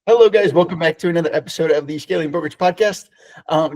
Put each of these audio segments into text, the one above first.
Hello, guys. Welcome back to another episode of the Scaling Brokerage Podcast.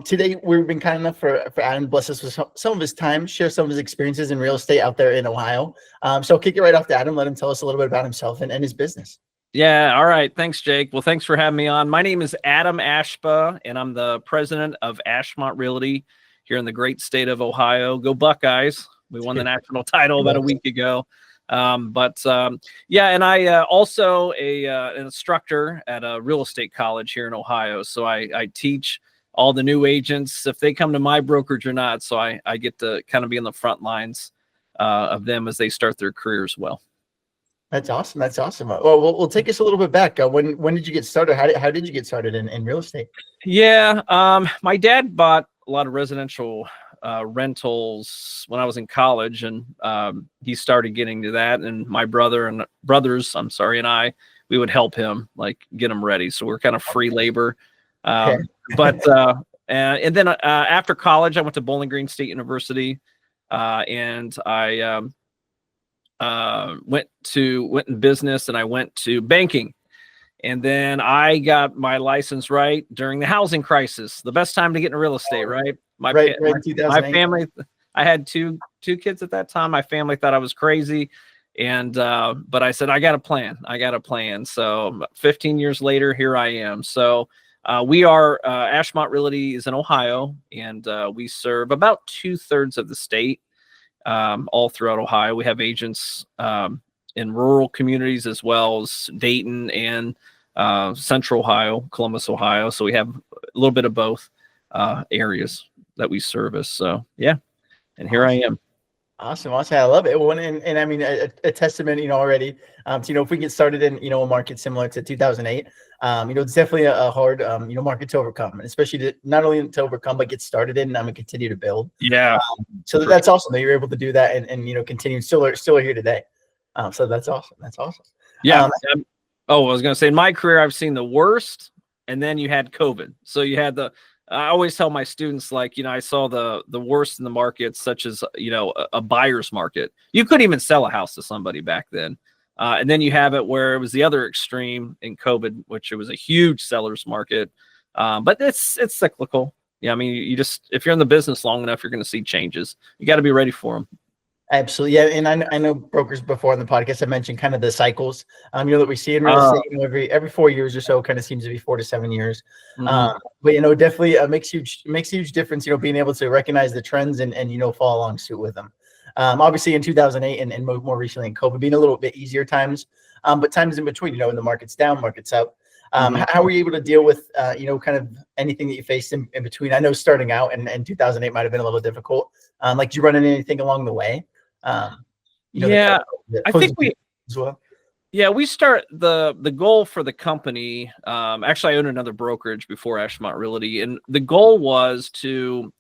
Today, we've been kind enough for Adam to bless us with some of his time, share some of his experiences in real estate out there in Ohio. So I'll kick it right off to Adam. Let him tell us a little bit about himself and his business. Yeah. All right. Thanks, Jake. Well, thanks for having me on. My name is Adam Ashba, and I'm the president of Ashmont Realty here in the great state of Ohio. Go Buckeyes. We won the national title about a week ago. Yeah, and I also an instructor at a real estate college here in Ohio. So I teach all the new agents if they come to my brokerage or not. So I get to kind of be in the front lines of them as they start their career as well. That's awesome. That's awesome. Well, we'll take us a little bit back. When did you get started? How did you get started in real estate? Yeah, my dad bought a lot of residential rentals when I was in college, and he started getting to that. And my brothers, and I, we would help him get him ready. So we're kind of free labor. And then after college, I went to Bowling Green State University, and I went in business, and I went to banking. And then I got my license right during the housing crisis, the best time to get into real estate, right? My family, I had two kids at that time. My family thought I was crazy. And, but I said, I got a plan. So 15 years later, here I am. So, we are, Ashmont Realty is in Ohio, and, we serve about 2/3 of the state, all throughout Ohio. We have agents, in rural communities as well as Dayton and Central Ohio, Columbus, Ohio. So we have a little bit of both areas that we service. So yeah, and here I am. Awesome. I love it. Well, and I mean, a testament, already, if we get started in, a market similar to 2008, it's definitely a hard, market to overcome, and especially not only to overcome, but get started in and continue to build. Yeah. So that's awesome that you're able to do that and continue still are here today. So that's awesome. That's awesome. Yeah. I was going to say, in my career, I've seen the worst, and then you had COVID. So you had I always tell my students, I saw the worst in the markets, such as, a buyer's market. You couldn't even sell a house to somebody back then. And then you have it where it was the other extreme in COVID, which it was a huge seller's market. But it's cyclical. Yeah. I mean, if you're in the business long enough, you're going to see changes. You got to be ready for them. Absolutely. Yeah. And I know brokers before on the podcast, I mentioned kind of the cycles, that we see in real estate, every 4 years or so, kind of seems to be 4 to 7 years. Mm-hmm. But, definitely makes a huge difference, being able to recognize the trends and follow along suit with them. Obviously in 2008 and more recently in COVID being a little bit easier times, but times in between, when the market's down, market's up. How were you able to deal with, kind of anything that you faced in between? I know starting out and 2008 might've been a little difficult. Did you run into anything along the way? I think as well. Yeah, we start the goal for the company. Actually, I owned another brokerage before Ashmont Realty, and the goal was to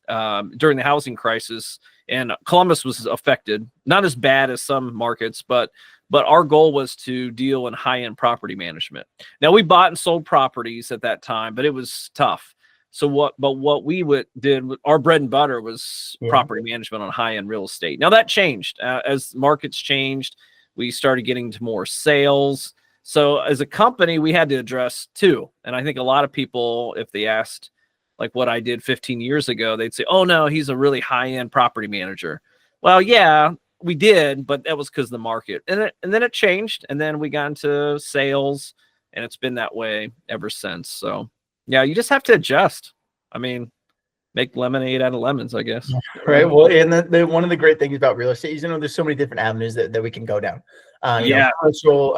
during the housing crisis, and Columbus was affected, not as bad as some markets, but our goal was to deal in high-end property management. Now, we bought and sold properties at that time, but it was tough. So what we did, our bread and butter was property management on high-end real estate. Now that changed as markets changed. We started getting to more sales. So as a company, we had to address too. And I think a lot of people, if they asked what I did 15 years ago, they'd say, "Oh no, he's a really high-end property manager." Well, yeah, we did, but that was because of the market. And then it changed, and then we got into sales, and it's been that way ever since. So yeah, you just have to adjust. I mean, make lemonade out of lemons, I guess. Right. Well, and one of the great things about real estate is, there's so many different avenues that we can go down. Commercial,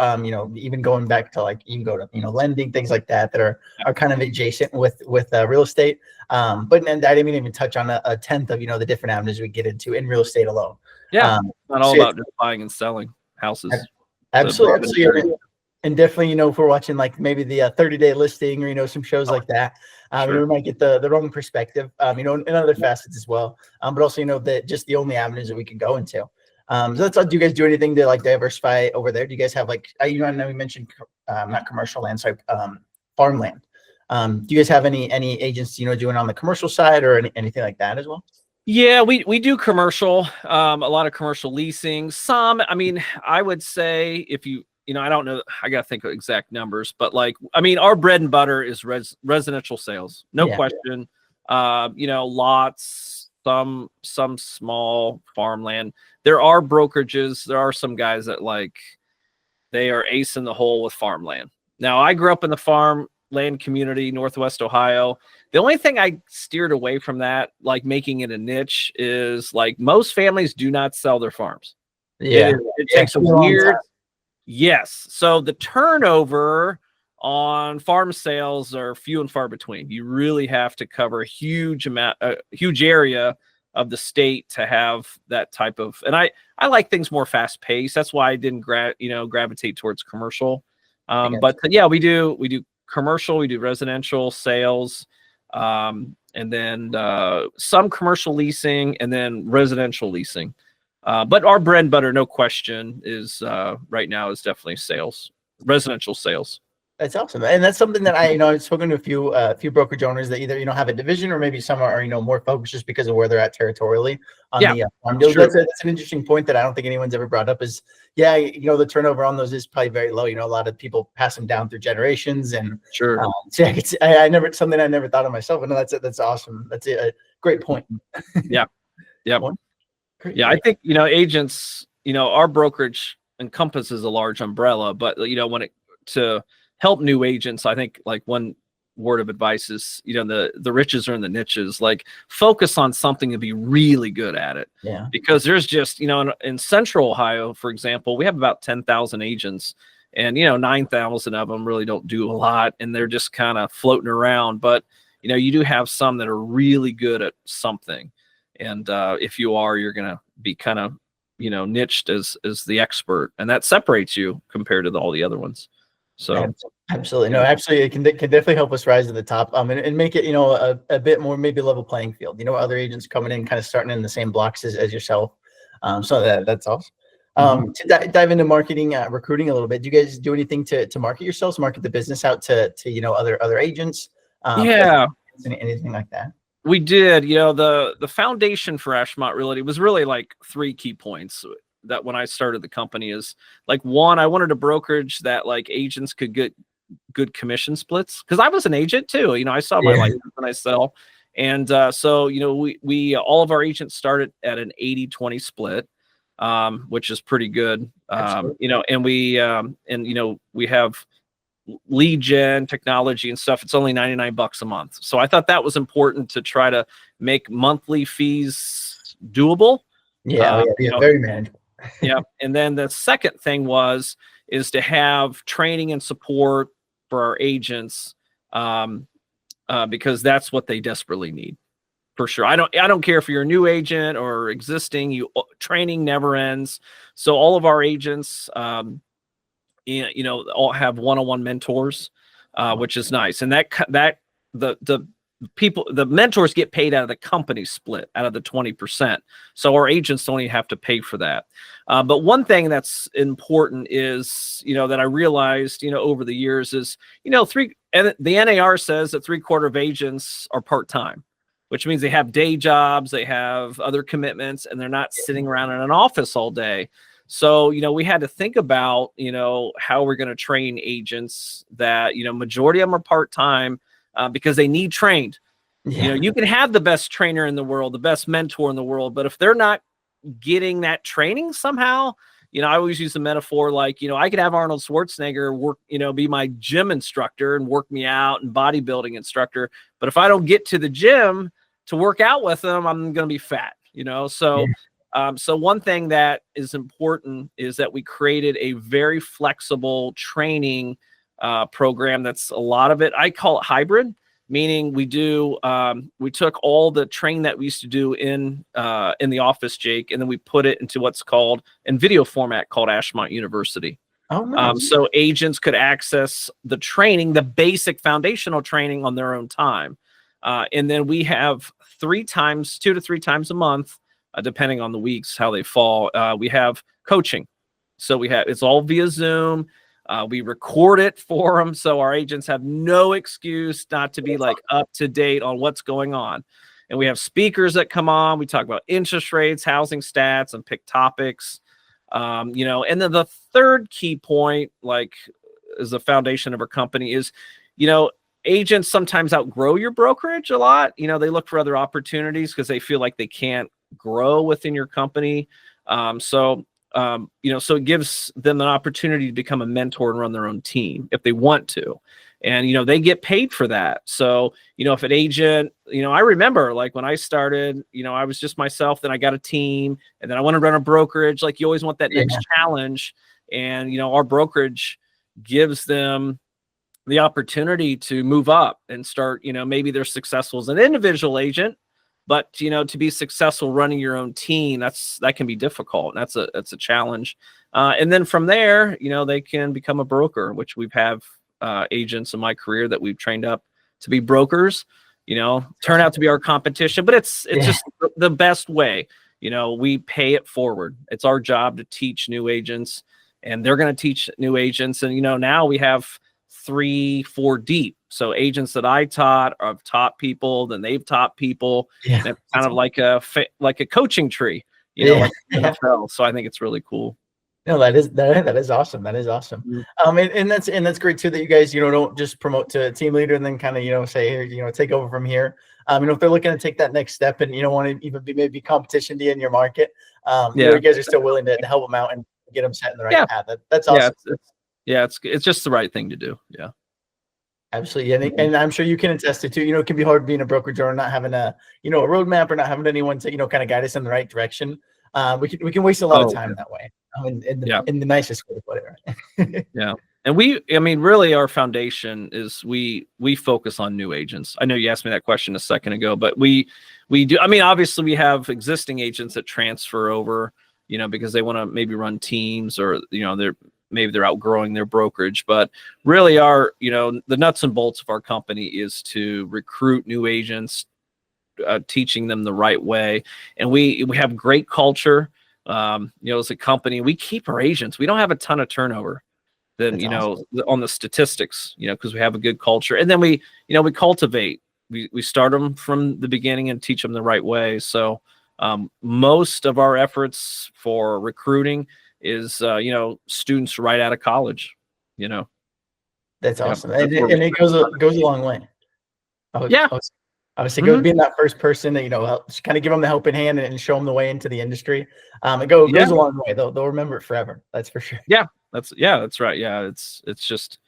even going back to you can go to, lending, things like that are kind of adjacent with real estate. But then I didn't even touch on a tenth of, the different avenues we get into in real estate alone. Yeah. Not all about just buying and selling houses. Absolutely. And definitely, if we're watching maybe the 30-day listing or, some shows like that, we might get the wrong perspective, in other facets as well. But also, that just the only avenues that we can go into. So that's do you guys do anything to diversify over there? Do you guys have I know we mentioned not commercial land, sorry, farmland. Do you guys have any agents, doing on the commercial side or anything like that as well? Yeah, we do commercial, a lot of commercial leasing. Some, I mean, I would say if you I don't know. I got to think of exact numbers, but like, I mean, our bread and butter is residential sales, no question. Lots, some small farmland. There are brokerages. There are some guys that like, they are ace in the hole with farmland. Now, I grew up in the farmland community, Northwest Ohio. The only thing I steered away from that, like making it a niche, is like most families do not sell their farms. Yeah. It takes a weird. Yes. So the turnover on farm sales are few and far between. You really have to cover a huge area of the state to have that type of, and I like things more fast paced. That's why I didn't gravitate towards commercial. But yeah, we do commercial, we do residential sales, and then some commercial leasing, and then residential leasing. But our bread and butter, no question, is right now is definitely sales, residential sales. That's awesome, and that's something that I've spoken to a few brokerage owners that either have a division, or maybe some are more focused just because of where they're at territorially on the farm deals. Sure. That's an interesting point that I don't think anyone's ever brought up. Is the turnover on those is probably very low. A lot of people pass them down through generations, and sure. So I never thought of myself, and that's awesome. That's a great point. Yeah. Yeah, I think agents, our brokerage encompasses a large umbrella, but when to help new agents, I think like one word of advice is the riches are in the niches. Like focus on something and be really good at it. Yeah. Because there's just in Central Ohio, for example, we have about 10,000 agents, and 9,000 of them really don't do a lot, and they're just kind of floating around. But you do have some that are really good at something. And if you are, you're going to be kind of, niched as the expert, and that separates you compared to all the other ones. So absolutely. No, absolutely. It can definitely help us rise to the top, and make it, a bit more, maybe level playing field, other agents coming in, kind of starting in the same blocks as yourself. So that's awesome. To dive into marketing, recruiting a little bit, do you guys do anything to market yourselves, market the business out to other agents? Anything like that? We did. The foundation for Ashmont Realty was really like 3 key points that when I started the company is like, one, I wanted a brokerage that like agents could get good commission splits, because I was an agent too. I saw my license when I sell. And so, we all of our agents started at an 80-20 split, which is pretty good. And we have lead gen technology and stuff. It's only $99 a month. So I thought that was important to try to make monthly fees doable. Very manageable. And then the second thing is to have training and support for our agents, because that's what they desperately need, for sure. I don't care if you're a new agent or existing, training never ends. So all of our agents, all have one-on-one mentors, which is nice. And the mentors get paid out of the company split, out of the 20%. So our agents don't even have to pay for that. But one thing that's important is, that I realized, over the years is, and the NAR says that 3/4 of agents are part-time, which means they have day jobs, they have other commitments, and they're not sitting around in an office all day. So, we had to think about, how we're going to train agents that, majority of them are part-time, because they need trained. You can have the best trainer in the world, the best mentor in the world, but if they're not getting that training somehow, I always use the metaphor, like, I could have Arnold Schwarzenegger work, be my gym instructor and work me out, and bodybuilding instructor. But if I don't get to the gym to work out with them, I'm going to be fat, So, so one thing that is important is that we created a very flexible training program. That's a lot of it. I call it hybrid, meaning we took all the training that we used to do in the office, Jake, and then we put it into what's called in video format called Ashmont University. Oh, nice. So agents could access the training, the basic foundational training, on their own time. And then we have 2 to 3 times a month, depending on the weeks, how they fall. We have coaching. So it's all via Zoom. We record it for them, so our agents have no excuse not to be like up to date on what's going on. And we have speakers that come on. We talk about interest rates, housing stats, and pick topics. And then the third key point, like, is the foundation of our company is, agents sometimes outgrow your brokerage a lot. They look for other opportunities because they feel like they can't grow within your company. So it gives them an opportunity to become a mentor and run their own team if they want to. And, they get paid for that. So, if an agent, I remember like when I started, I was just myself, then I got a team, and then I want to run a brokerage. Like, you always want that next challenge. And, our brokerage gives them the opportunity to move up and start, maybe they're successful as an individual agent, but, to be successful running your own team, that can be difficult. That's a challenge. And then from there, they can become a broker, which we've agents in my career that we've trained up to be brokers, turn out to be our competition, but it's just the best way. We pay it forward. It's our job to teach new agents, and they're going to teach new agents. And, now we have 3-4 deep. So agents that I taught have taught people, then they've taught people. And it's kind of like a coaching tree, like NFL. So I think it's really cool. No, that is awesome. That is awesome. And that's great too that you guys, don't just promote to a team leader and then kind of, say, here, take over from here. If they're looking to take that next step and want to even be maybe competition to you in your market, you guys are still willing to help them out and get them set in the right path. That's awesome. It's just the right thing to do. Yeah. Absolutely. And I'm sure you can attest to too, it can be hard being a brokerage or not having a roadmap or not having anyone to, kind of guide us in the right direction. We can waste a lot of time that way. In the nicest way to put it, right? Yeah. And really our foundation is we focus on new agents. I know you asked me that question a second ago, but we do. Obviously we have existing agents that transfer over, because they want to maybe run teams or, they're outgrowing their brokerage, but really our, the nuts and bolts of our company is to recruit new agents, teaching them the right way. And we have great culture. As a company, we keep our agents. We don't have a ton of turnover than, awesome. On the statistics, because we have a good culture. And then we cultivate, we start them from the beginning and teach them the right way. So most of our efforts for recruiting is, students right out of college, That's awesome. And it goes a long way. Obviously, being that first person that, just kind of give them the helping hand and show them the way into the industry. It goes a long way. They'll remember it forever. That's for sure. Yeah, that's right. Yeah, it's just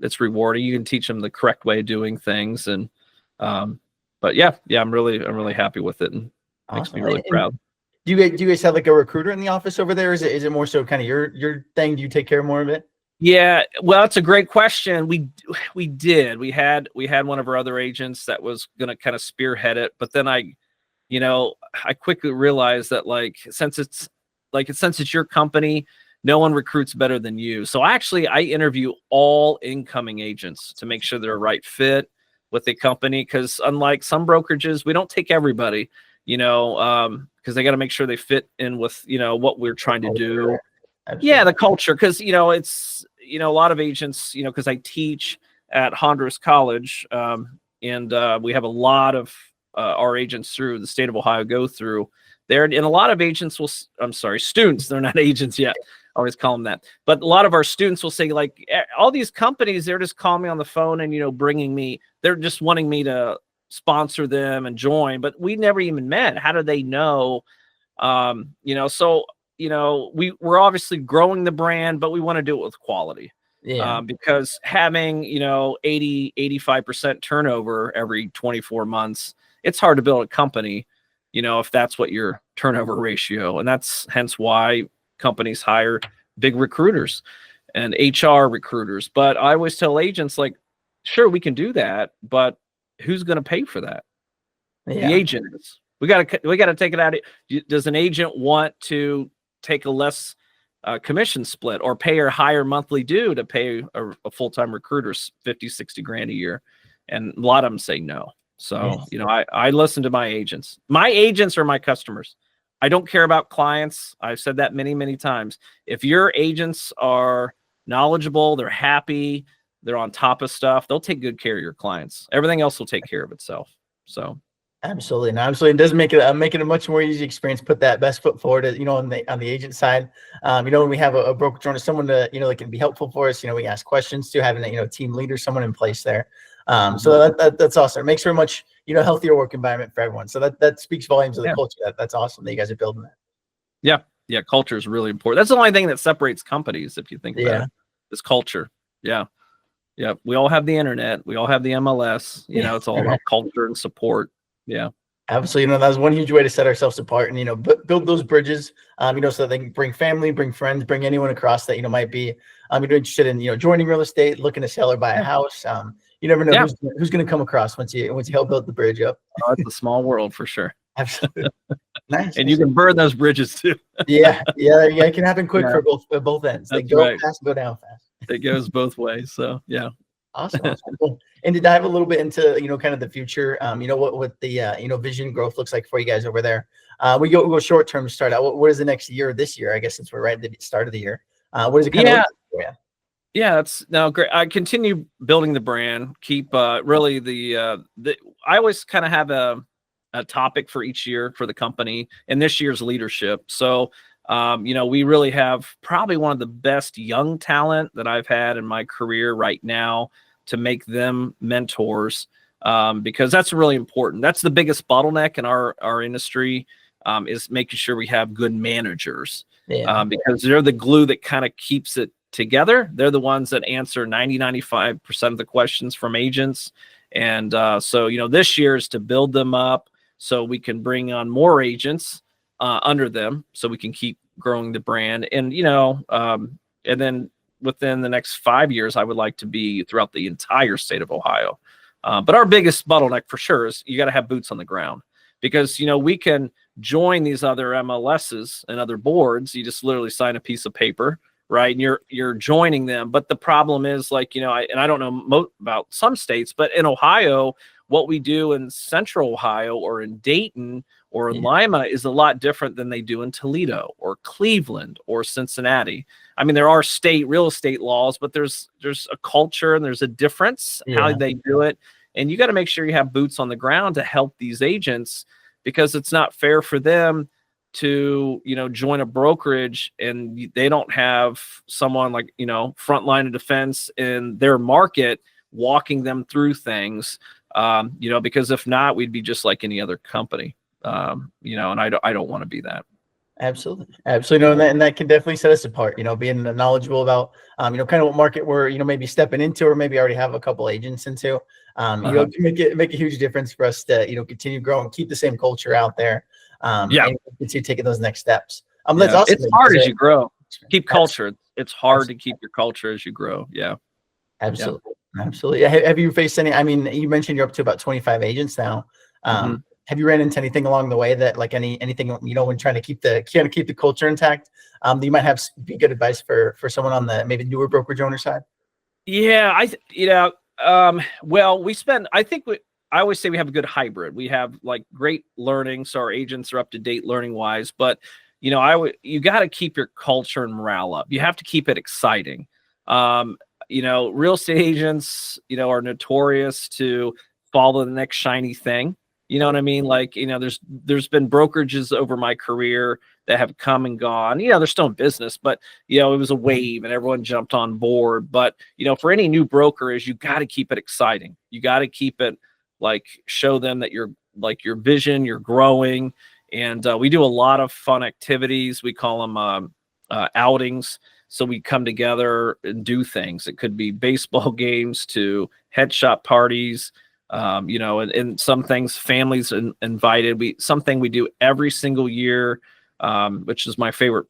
it's rewarding. You can teach them the correct way of doing things, and but I'm really happy with it, and makes me really proud. Do you guys have like a recruiter in the office over there? Is it more so kind of your thing? Do you take care more of it? Yeah, well, it's a great question. We had one of our other agents that was going to kind of spearhead it, but then I quickly realized that since it's your company, no one recruits better than you. So I interview all incoming agents to make sure they're a right fit with the company, because unlike some brokerages, we don't take everybody, because they got to make sure they fit in with what we're trying to do. Absolutely. Yeah, the culture, because it's a lot of agents, because I teach at Honduras College, and we have a lot of our agents through the state of Ohio go through there, and a lot of agents students, they're not agents yet. I always call them that, but a lot of our students will say, all these companies, they're just calling me on the phone and they're just wanting me to sponsor them and join, but we never even met. How do they know? So we're obviously growing the brand, but we want to do it with quality. Yeah. Because having, 80-85% turnover every 24 months, it's hard to build a company, if that's what your turnover ratio. And that's hence why companies hire big recruiters and HR recruiters. But I always tell agents, sure, we can do that, but who's going to pay for that? Yeah. The agent is. We got to take it out. Does an agent want to take a less commission split or pay a higher monthly due to pay a full-time recruiter 50, 60 grand a year? And a lot of them say no. So, I listen to my agents. My agents are my customers. I don't care about clients. I've said that many, many times. If your agents are knowledgeable, they're happy, they're on top of stuff, they'll take good care of your clients. Everything else will take care of itself. So Absolutely. No, absolutely. It does make it a much more easy experience. Put that best foot forward, on the agent side. When we have a broker owner, someone that can be helpful for us. We ask questions to having a team leader, someone in place there. So that's awesome. It makes for a much healthier work environment for everyone. So that speaks volumes of the culture. That's awesome that you guys are building that. Yeah. Yeah. Culture is really important. That's the only thing that separates companies, if you think about it. This culture. Yeah. Yeah. We all have the internet. We all have the MLS. It's all about culture and support. Yeah. Absolutely. That was one huge way to set ourselves apart and, build those bridges, so that they can bring family, bring friends, bring anyone across that, might be, interested in, joining real estate, looking to sell or buy a house. You never know who's going to come across once you help build the bridge up. Oh, it's a small world for sure. Absolutely. Nice. And you can burn those bridges too. Yeah. It can happen quick for both ends. They go fast, go down fast. It goes both ways. So yeah. Awesome. Cool. And to dive a little bit into, kind of the future, what the, vision growth looks like for you guys over there. We go short term to start out. What is the next year this year? I guess since we're right at the start of the year. What is it kind of look like for you? Yeah, that's now great. I continue building the brand, keep really the I always kind of have a topic for each year for the company, and this year's leadership. So we really have probably one of the best young talent that I've had in my career right now, to make them mentors, because that's really important. That's the biggest bottleneck in our industry, is making sure we have good managers, because they're the glue that kind of keeps it together. They're the ones that answer 95% of the questions from agents. And so this year is to build them up so we can bring on more agents under them, so we can keep growing the brand. And and then within the next 5 years, I would like to be throughout the entire state of Ohio. But our biggest bottleneck for sure is you got to have boots on the ground, because, we can join these other MLSs and other boards. You just literally sign a piece of paper, right? And you're joining them. But the problem is, I don't know about some states, but in Ohio, what we do in Central Ohio or in Dayton or in Lima is a lot different than they do in Toledo or Cleveland or Cincinnati. I mean, there are state real estate laws, but there's a culture and there's a difference how they do it. And you got to make sure you have boots on the ground to help these agents, because it's not fair for them to, join a brokerage and they don't have someone like, front line of defense in their market walking them through things, because if not, we'd be just like any other company. And I don't want to be that. Absolutely. And that can definitely set us apart, being knowledgeable about, kind of what market we're, maybe stepping into, or maybe already have a couple agents into, can make a huge difference for us to, continue growing, keep the same culture out there. And continue taking those next steps. That's awesome. It's hard as you grow. Keep culture. It's hard to keep your culture as you grow. Yeah. Absolutely. Absolutely. Have you faced any, you mentioned you're up to about 25 agents now. Have you ran into anything along the way that, like, anything, when trying to keep the culture intact, that you might have be good advice for someone on the maybe newer brokerage owner side? Yeah, well, I always say we have a good hybrid. We have like great learning, so our agents are up to date learning wise, but you got to keep your culture and morale up. You have to keep it exciting. Real estate agents, are notorious to follow the next shiny thing. You know what I mean? Like, there's been brokerages over my career that have come and gone. They're still in business, but, it was a wave and everyone jumped on board. But, for any new brokerage, you got to keep it exciting. You got to keep it, like, show them that you're, like, your vision, you're growing. And we do a lot of fun activities. We call them outings. So we come together and do things. It could be baseball games to headshot parties. And some things, families invited. Something we do every single year, which is my favorite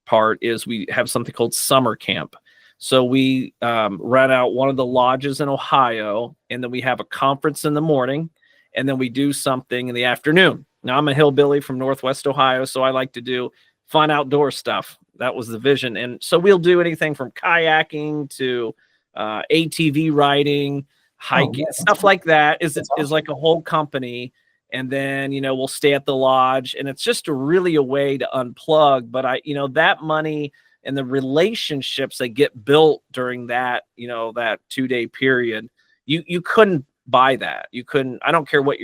part, is we have something called summer camp. So we rent out one of the lodges in Ohio, and then we have a conference in the morning, and then we do something in the afternoon. Now, I'm a hillbilly from Northwest Ohio, so I like to do fun outdoor stuff. That was the vision. And so we'll do anything from kayaking to ATV riding, hiking, stuff like that. Is like a whole company. And then, we'll stay at the lodge, and it's just really a way to unplug. But that money and the relationships that get built during that, that 2-day period, you couldn't buy that. You couldn't, I don't care what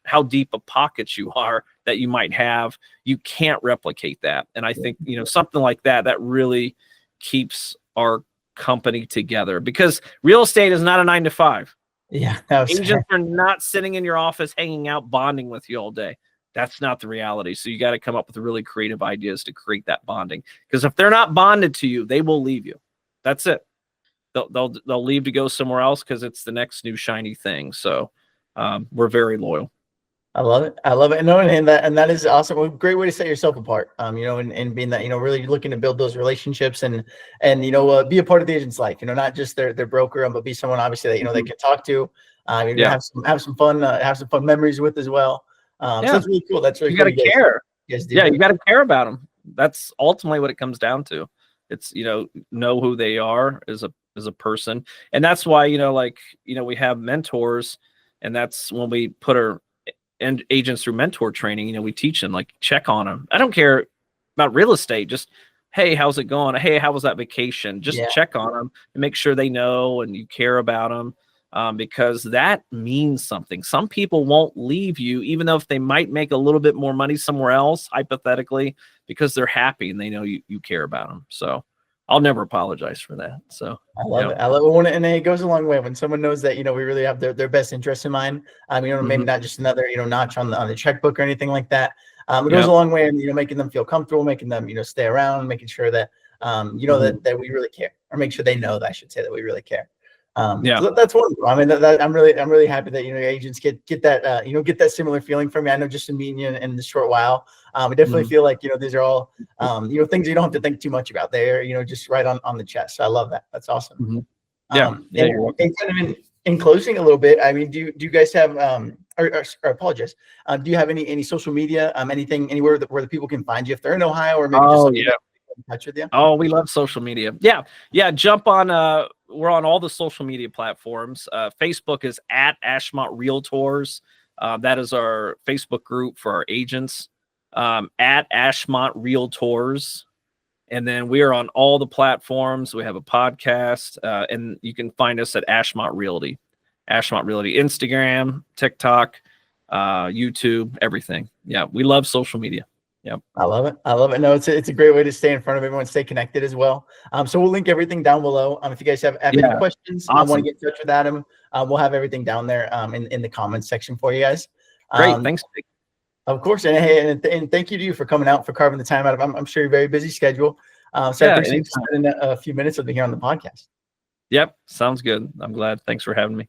how deep of pockets you are that you might have, you can't replicate that. And I think, something like that really keeps our company together, because real estate is not a 9 to 5. Yeah. Agents are not sitting in your office, hanging out, bonding with you all day. That's not the reality. So you got to come up with really creative ideas to create that bonding. Because if they're not bonded to you, they will leave you. That's it. They'll leave to go somewhere else because it's the next new shiny thing. So we're very loyal. I love it. I love it. No, and that is awesome. A great way to set yourself apart. And being that, really looking to build those relationships and be a part of the agent's life. Not just their broker, but be someone obviously that they can talk to. Have some fun, have some fun memories with as well. So that's really cool. That's really you cool. Gotta care. You got to care about them. That's ultimately what it comes down to. It's know who they are as a person, and that's why we have mentors, and that's when we put our agents through mentor training. We teach them, check on them. I don't care about real estate. Just, hey, how's it going? Hey, how was that vacation? Just check on them and make sure they know and you care about them. Because that means something. Some people won't leave you, even though if they might make a little bit more money somewhere else, hypothetically, because they're happy and they know you care about them. So I'll never apologize for that. So I love it. I love it. And it goes a long way when someone knows that, we really have their best interest in mind. Maybe not just another, notch on the checkbook or anything like that. It goes a long way in, making them feel comfortable, making them, stay around, making sure that, that we really care, or make sure they know that, I should say, that we really care. So that's wonderful. I mean, I'm really happy that agents get that get that similar feeling from me. I know just in meeting you in this short while, I definitely feel like these are all things you don't have to think too much about. They're just right on the chest. So I love that. That's awesome. You're welcome. And kind of in closing a little bit, I mean, do you guys have or apologize? Do you have any social media? Anything anywhere where the people can find you if they're in Ohio, or maybe just in touch with you? Oh, we love social media. Jump on. We're on all the social media platforms. Facebook is at Ashmont Realtors. That is our Facebook group for our agents. At Ashmont Realtors. And then we are on all the platforms. We have a podcast, and you can find us at Ashmont Realty. Ashmont Realty, Instagram, TikTok, YouTube, everything. Yeah, we love social media. Yep. I love it. I love it. No, it's a great way to stay in front of everyone, stay connected as well. So we'll link everything down below. If you guys have any questions, I want to get in touch with Adam. We'll have everything down there in the comments section for you guys. Great. Thanks. Of course. And thank you to you for coming out, for carving the time out of, I'm sure, your very busy schedule. So I appreciate you spending a few minutes with me here on the podcast. Yep. Sounds good. I'm glad. Thanks for having me.